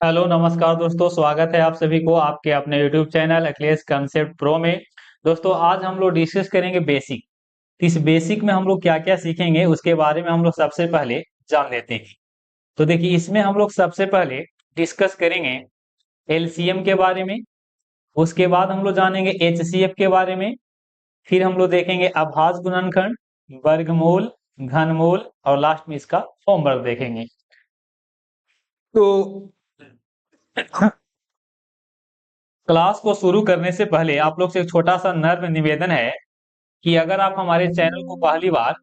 Hello नमस्कार दोस्तों, स्वागत है आप सभी को आपके अपने YouTube channel Akhilesh concept pro में। दोस्तों आज हम लोग डिस्कस करेंगे बेसिक। इस बेसिक में हम लोग क्या क्या सीखेंगे उसके बारे में हम लोग सबसे पहले जान लेते हैं। तो देखिए, इसमें हम लोग सबसे पहले डिस्कस करेंगे एलसीएम के बारे में। उसके बाद हम लोग जानेंगे एचसीएफ के बारे में। फिर हम लोग देखेंगे अभाज्य गुणनखंड, वर्गमूल, घनमूल और लास्ट में इसका होमवर्क देखेंगे। तो क्लास को शुरू करने से पहले आप लोग से एक छोटा सा नर्म निवेदन है कि अगर आप हमारे चैनल को पहली बार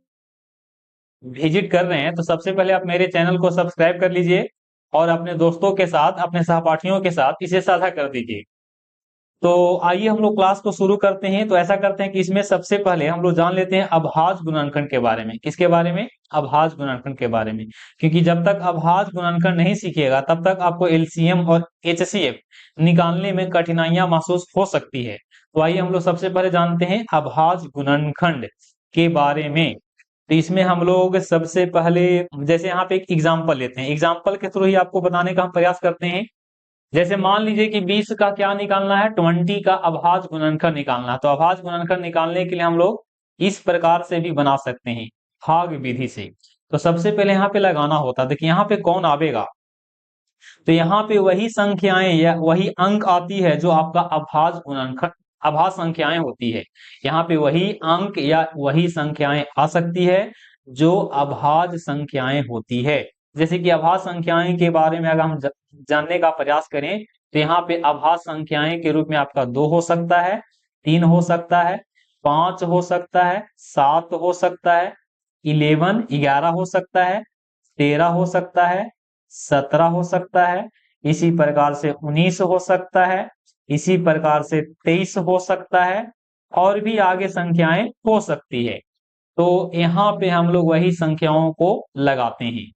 विजिट कर रहे हैं तो सबसे पहले आप मेरे चैनल को सब्सक्राइब कर लीजिए और अपने दोस्तों के साथ, अपने सहपाठियों के साथ इसे साझा कर दीजिए। तो आइए हम लोग क्लास को शुरू करते हैं। तो ऐसा करते हैं कि इसमें सबसे पहले हम लोग जान लेते हैं अभाज्य गुणनखंड के बारे में। किसके बारे में? अभाज्य गुणनखंड के बारे में। क्योंकि जब तक अभाज्य गुणनखंड नहीं सीखिएगा तब तक आपको एलसीएम और एचसीएफ निकालने में कठिनाइयां महसूस हो सकती है। तो आइए हम लोग सबसे पहले जानते हैं अभाज्य गुणनखंड के बारे में। तो इसमें हम लोग सबसे पहले जैसे यहाँ पे एक एग्जाम्पल लेते हैं, एग्जाम्पल के थ्रू ही आपको बताने का हम प्रयास करते हैं। जैसे मान लीजिए कि 20 का क्या निकालना है, 20 का अभाज्य गुणनखंड निकालना है। तो अभाज्य गुणनखंड निकालने के लिए हम लोग इस प्रकार से भी बना सकते हैं, भाग विधि से। तो सबसे पहले यहाँ पे लगाना होता है। देखिए यहाँ पे कौन आवेगा, तो यहाँ पे वही संख्याएं या वही अंक आती है जो आपका अभाज्य गुणनखंड, अभाज्य संख्याएं होती है। यहाँ पे वही अंक या वही संख्याएं आ सकती है जो अभाज्य संख्याएं होती है। जैसे कि अभाज्य संख्याएं के बारे में अगर हम जानने का प्रयास करें तो यहाँ पे अभाज्य संख्याएं के रूप में आपका 2 हो सकता है, 3 हो सकता है, 5 हो सकता है, 7 हो सकता है, 11 हो सकता है, 13 हो सकता है, 17 हो सकता है, इसी प्रकार से 19 हो सकता है, इसी प्रकार से 23 हो सकता है और भी आगे संख्याएं हो सकती है। तो यहाँ पे हम लोग वही संख्याओं को लगाते हैं।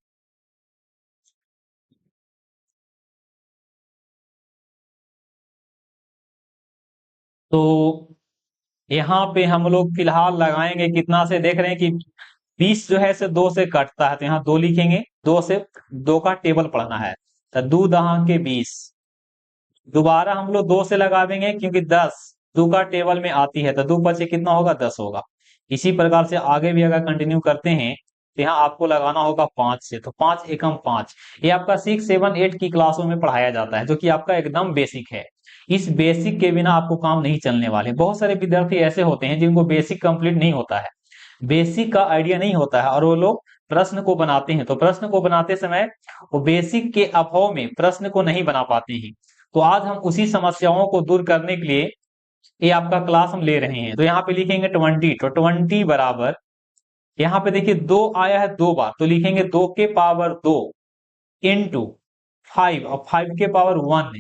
तो यहाँ पे हम लोग फिलहाल लगाएंगे कितना से, देख रहे हैं कि 20 जो है से 2 से कटता है तो यहाँ 2 लिखेंगे। 2 से 2 का टेबल पढ़ना है तो 2 दहां के 20। दोबारा हम लोग 2 से लगा देंगे क्योंकि 10 2 का टेबल में आती है तो 2 पचे कितना होगा, 10 होगा। इसी प्रकार से आगे भी अगर कंटिन्यू करते हैं तो यहाँ आपको लगाना होगा 5 से। तो 5 एकम 5, ये आपका 6 7 8 की क्लासों में पढ़ाया जाता है जो कि आपका एकदम बेसिक है। इस बेसिक के बिना आपको काम नहीं चलने वाले। बहुत सारे विद्यार्थी ऐसे होते हैं जिनको बेसिक कंप्लीट नहीं होता है, बेसिक का आइडिया नहीं होता है और वो लोग प्रश्न को बनाते हैं। तो प्रश्न को बनाते समय वो बेसिक के अभाव में प्रश्न को नहीं बना पाते हैं। तो आज हम उसी समस्याओं को दूर करने के लिए ये आपका क्लास हम ले रहे हैं। तो यहाँ पे लिखेंगे 20। तो 20 बराबर, यहाँ पे देखिए 2 आया है 2 बार तो लिखेंगे 2 के पावर 2 इंटू 5 और 5 के पावर 1।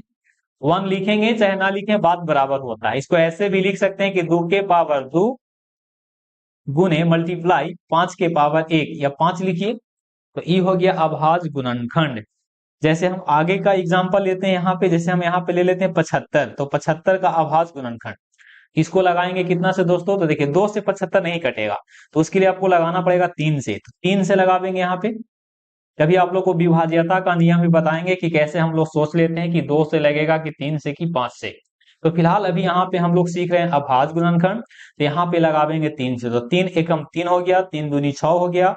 1 लिखेंगे चाहे ना लिखें बात बराबर होता है। इसको ऐसे भी लिख सकते हैं कि 2 के पावर 2 गुने मल्टीप्लाई 5 के पावर 1 या 5 लिखिए। तो ये हो गया अभाज्य गुणनखंड। जैसे हम आगे का एग्जांपल लेते हैं यहाँ पे, जैसे हम यहाँ पे ले लेते हैं 75। तो 75 का अभाज्य गुणनखंड इसको लगाएंगे कितना से दोस्तों, तो देखिए 2 से 75 नहीं कटेगा तो उसके लिए आपको लगाना पड़ेगा 3 से। तो 3 से लगा देंगे यहाँ पे। कभी आप लोग को विभाज्यता का नियम भी बताएंगे कि कैसे हम लोग सोच लेते हैं कि 2 से लगेगा कि 3 से कि 5 से। तो फिलहाल अभी यहाँ पे हम लोग सीख रहे हैं अभाज्य गुणनखंड। तो यहाँ पे लगा देंगे 3 से। तो 3 एकम 3 हो गया, 3 दूनी 6 हो गया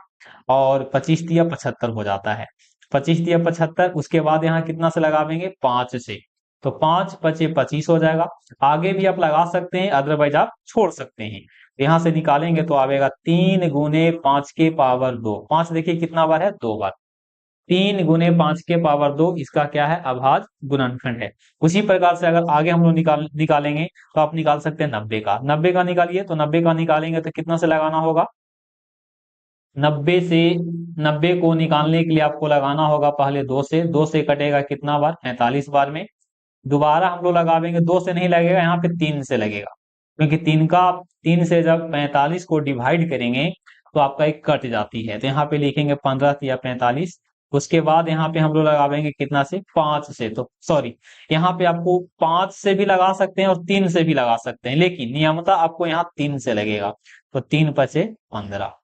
और 25 तिया 75 हो जाता है। 25 तिया 75, उसके बाद यहाँ कितना से लगा देंगे, 5 से। तो 5 पचे 25 हो जाएगा। आगे भी आप लगा सकते हैं, अदरवाइज आप छोड़ सकते हैं। यहाँ से निकालेंगे तो आएगा 3 गुने 5 के पावर 2। 5 देखिए कितना बार है, 2 बार। 3 गुने 5 के पावर 2 इसका क्या है, अभाज्य गुणनखंड है। उसी प्रकार से अगर आगे हम लोग निकालेंगे तो आप निकाल सकते हैं 90 का। 90 का निकालिए तो 90 का निकालेंगे तो कितना से लगाना होगा, 90 से 90 को निकालने के लिए आपको लगाना होगा पहले 2 से। 2 से कटेगा कितना बार, 45 बार में। दोबारा हम लोग लगावेंगे, 2 से नहीं लगेगा, यहाँ पे 3 से लगेगा। क्योंकि 3 से जब 45 को डिवाइड करेंगे तो आपका एक कट जाती है। तो यहाँ पे लिखेंगे 15 या 45। उसके बाद यहाँ पे हम लोग लगावेंगे कितना से, 5 से। तो सॉरी, यहाँ पे आपको 5 से भी लगा सकते हैं और 3 से भी लगा सकते हैं, लेकिन नियमतः आपको यहाँ 3 से लगेगा। तो 3 पचे 15।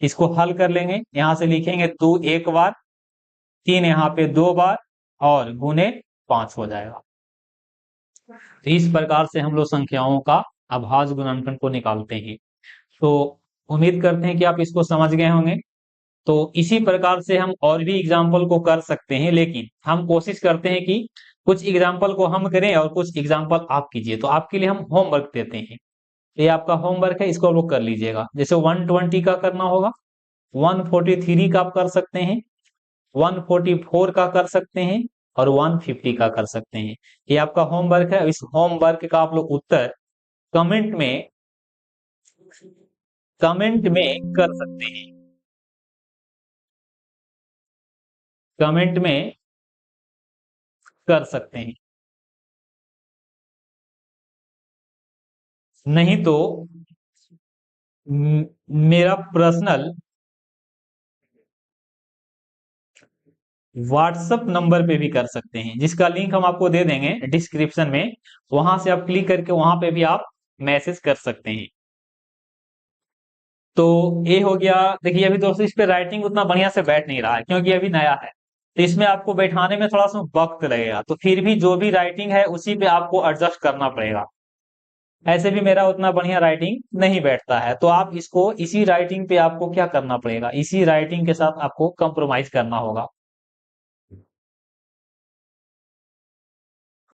इसको हल कर लेंगे, यहां से लिखेंगे 2 एक बार, 3 यहाँ पे 2 बार और गुने 5 हो जाएगा। तो इस प्रकार से हम लोग संख्याओं का अभाज्य गुणनफल को निकालते हैं। तो उम्मीद करते हैं कि आप इसको समझ गए होंगे। तो इसी प्रकार से हम और भी एग्जाम्पल को कर सकते हैं, लेकिन हम कोशिश करते हैं कि कुछ एग्जाम्पल को हम करें और कुछ एग्जाम्पल आप कीजिए। तो आपके लिए हम होमवर्क देते हैं, ये आपका होमवर्क है, इसको लोग कर लीजिएगा। जैसे 120 का करना होगा, 143 का आप कर सकते हैं, 144 का कर सकते हैं और 150 का कर सकते हैं। ये आपका होमवर्क है। इस होमवर्क का आप लोग उत्तर कमेंट में कर सकते हैं, कमेंट में कर सकते हैं। नहीं तो मेरा पर्सनल व्हाट्सएप नंबर पे भी कर सकते हैं, जिसका लिंक हम आपको दे देंगे डिस्क्रिप्शन में। वहां से आप क्लिक करके वहां पे भी आप मैसेज कर सकते हैं। तो ये हो गया। देखिए अभी दोस्तों इस पे राइटिंग उतना बढ़िया से बैठ नहीं रहा है, क्योंकि अभी नया है, तो इसमें आपको बैठाने में थोड़ा सा वक्त लगेगा। तो फिर भी जो भी राइटिंग है उसी पे आपको एडजस्ट करना पड़ेगा। ऐसे भी मेरा उतना बढ़िया राइटिंग नहीं बैठता है, तो आप इसको इसी राइटिंग पे आपको क्या करना पड़ेगा, इसी राइटिंग के साथ आपको कंप्रोमाइज करना होगा।